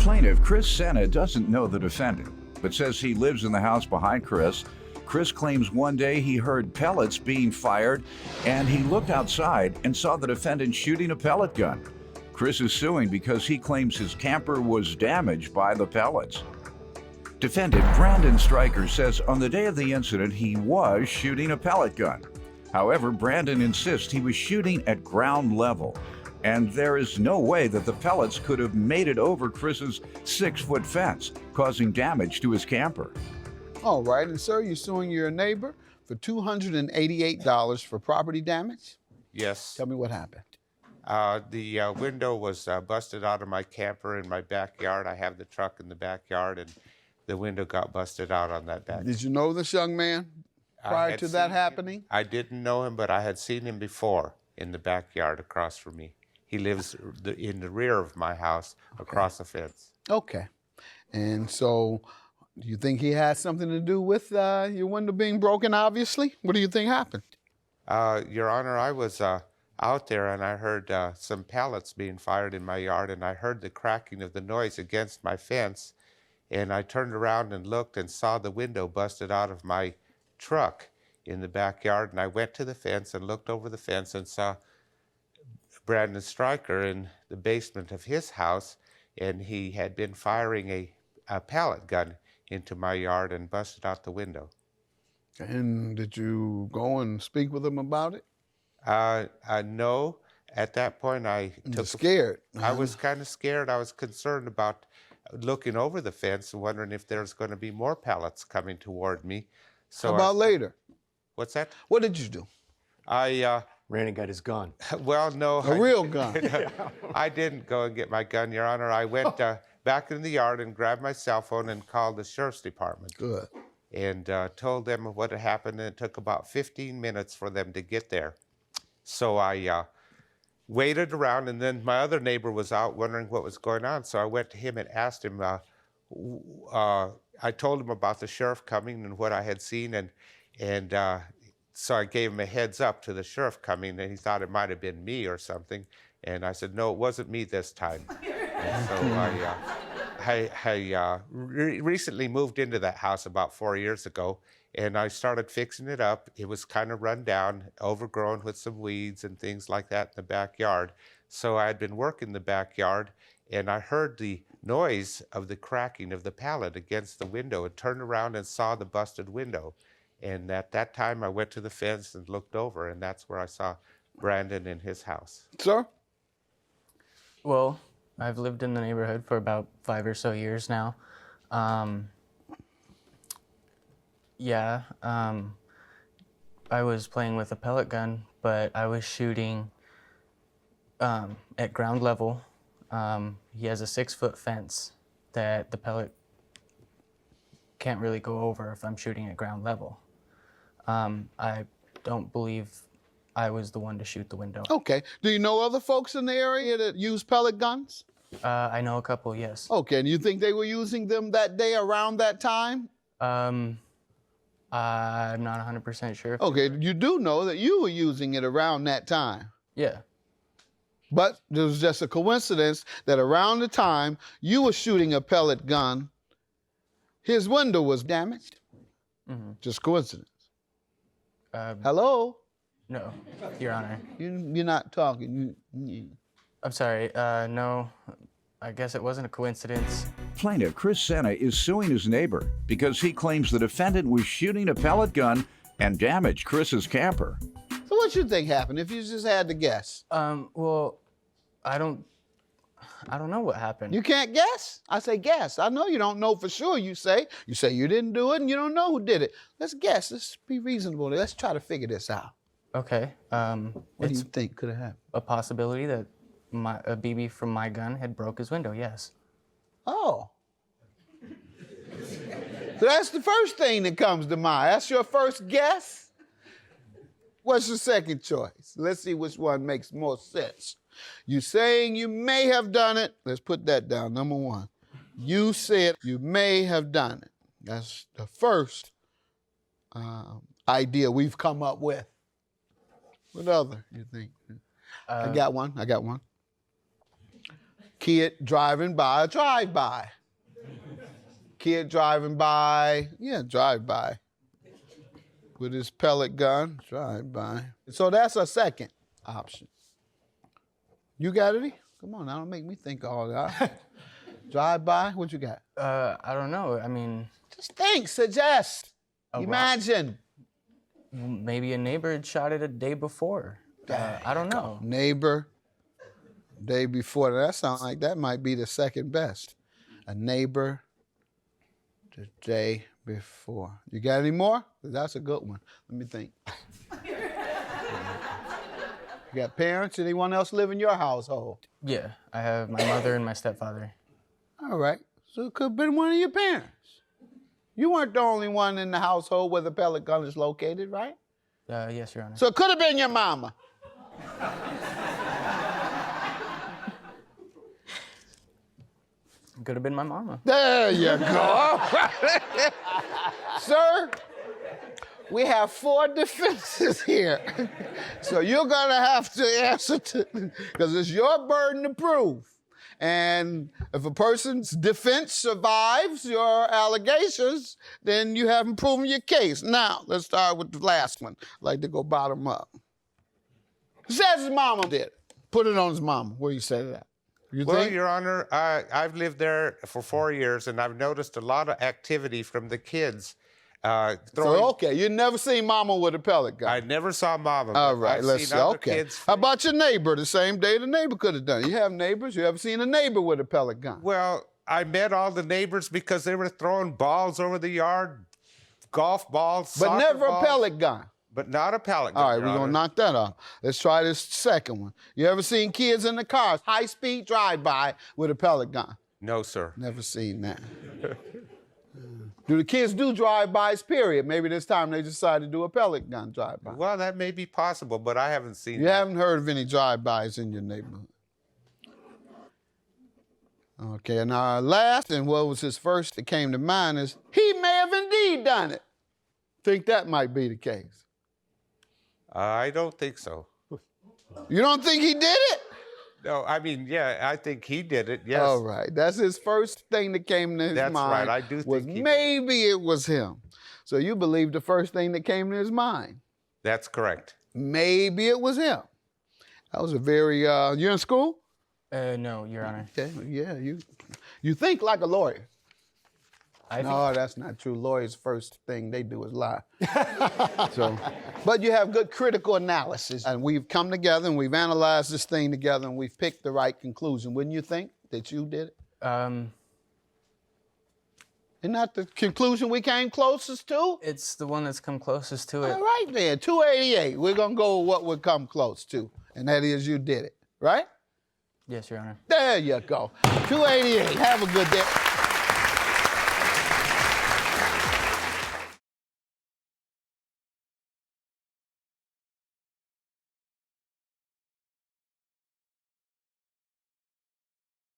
Plaintiff Chris Senna doesn't know the defendant, but says he lives in the house behind Chris. Chris claims one day he heard pellets being fired, and he looked outside and saw the defendant shooting a pellet gun. Chris is suing because he claims his camper was damaged by the pellets. Defendant Brandon Stryker says on the day of the incident he was shooting a pellet gun. However, Brandon insists he was shooting at ground level, and there is no way that the pellets could have made it over Chris's 6-foot fence, causing damage to his camper. All right, and sir, you're suing your neighbor for $288 for property damage? Yes. Tell me what happened. The window was busted out of my camper in my backyard. I have the truck in the backyard, and the window got busted out on that back. Did you know this young man prior to that happening? I didn't know him, but I had seen him before in the backyard across from me. He lives in the rear of my house, across the fence. Okay. And so, do you think he had something to do with your window being broken, obviously? What do you think happened? Your Honor, I was out there and I heard some pellets being fired in my yard, and I heard the cracking of the noise against my fence, and I turned around and looked and saw the window busted out of my truck in the backyard, and I went to the fence and looked over the fence and saw Brandon Stryker in the basement of his house, and he had been firing a pellet gun into my yard and busted out the window. And did you go and speak with him about it? No. At that point, I took scared. I was kind of scared. I was concerned about looking over the fence and wondering if there's going to be more pellets coming toward me. So how about later? What's that? What did you do? I ran and got his gun. Well, no. A real gun. I didn't go and get my gun, Your Honor. I went back in the yard and grabbed my cell phone and called the sheriff's department. Good. And told them what had happened, and it took about 15 minutes for them to get there. So I waited around, and then my other neighbor was out wondering what was going on. So I went to him and asked him, I told him about the sheriff coming and what I had seen, and so I gave him a heads up to the sheriff coming, and he thought it might have been me or something. And I said, no, it wasn't me this time. And so I recently moved into that house about 4 years ago, and I started fixing it up. It was kind of run down, overgrown with some weeds and things like that in the backyard. So I had been working the backyard, and I heard the noise of the cracking of the pallet against the window and turned around and saw the busted window. And at that time, I went to the fence and looked over, and that's where I saw Brandon in his house. Sir? Well, I've lived in the neighborhood for about 5 or so years now. I was playing with a pellet gun, but I was shooting at ground level. He has a 6-foot fence that the pellet can't really go over if I'm shooting at ground level. I don't believe I was the one to shoot the window. Okay. Do you know other folks in the area that use pellet guns? I know a couple, yes. Okay, and you think they were using them that day around that time? I'm not 100% sure. Okay, you do know that you were using it around that time. Yeah. But it was just a coincidence that around the time you were shooting a pellet gun, his window was damaged. Mm-hmm. Just coincidence. Hello? No, Your Honor. You're not talking. I'm sorry, no, I guess it wasn't a coincidence. Plaintiff Chris Senna is suing his neighbor because he claims the defendant was shooting a pellet gun and damaged Chris's camper. So what you think happened if you just had to guess? Well, I don't know what happened. You can't guess? I say guess. I know you don't know for sure, you say. You say you didn't do it and you don't know who did it. Let's guess. Let's be reasonable. Let's try to figure this out. Okay. What do you think could have happened? A possibility that a BB from my gun had broke his window, yes. Oh. So that's the first thing that comes to mind. That's your first guess? What's your second choice? Let's see which one makes more sense. You saying you may have done it. Let's put that down, number one. You said you may have done it. That's the first idea we've come up with. What other you think? I got one. Kid driving by a drive-by. Kid driving by, drive-by. With his pellet gun, drive-by. So that's a second option. You got any? Come on, now don't make me think all that. Drive-by, what you got? I don't know. I mean, Just think, suggest, imagine. maybe a neighbor had shot it a day before. I don't know. Neighbor, day before. That sounds like that might be the second best. A neighbor, the day before. You got any more? That's a good one. Let me think. You got parents? Anyone else live in your household? Yeah, I have my mother and my stepfather. All right. So it could have been one of your parents. You weren't the only one in the household where the pellet gun is located, right? Yes, Your Honor. So it could have been your mama. Could have been my mama. There you go. All right. Sir, we have 4 defenses here. So you're going to have to answer because it's your burden to prove. And if a person's defense survives your allegations, then you haven't proven your case. Now, let's start with the last one. I'd like to go bottom up. Says his mama did it. Put it on his mama. Where you say that? You Well, think? Your Honor, I've lived there for 4 years, and I've noticed a lot of activity from the kids. So, okay, you never seen mama with a pellet gun. I never saw Mama. but All right, I've let's seen see. other Okay. kids. How about your neighbor? The same day the neighbor could have done it. You have neighbors. You ever seen a neighbor with a pellet gun? Well, I met all the neighbors because they were throwing balls over the yard, golf balls, But soccer never balls, a pellet gun. But not a pellet gun. All right, Your we're going to Honor. knock that off. Let's try this second one. You ever seen kids in the cars, high-speed drive-by with a pellet gun? No, sir. Never seen that. Do the kids do drive-bys, period? Maybe this time they decided to do a pellet gun drive-by. Well, that may be possible, but I haven't seen You that. haven't heard of any drive-bys in your neighborhood. Okay, and our last, and what was his first that came to mind is, he may have indeed done it. Think that might be the case. I don't think so. You don't think he did it? No, I mean, yeah, I think he did it, yes. All right, that's his first thing that came to his That's mind. right, I do was think he did. maybe it was him. So you believe the first thing that came to his mind. That's correct. Maybe it was him. That was a very, you in school? No, Your Honor. Okay, yeah, you think like a lawyer. I think No, that's not true. Lawyers' first thing they do is lie. But you have good critical analysis. And we've come together and we've analyzed this thing together and we've picked the right conclusion. Wouldn't you think that you did it? Isn't that the conclusion we came closest to? it's the one that's come closest to it. All right then, 288. We're going to go with what would come close to. And that is you did it, right? Yes, Your Honor. There you go. 288. Have a good day.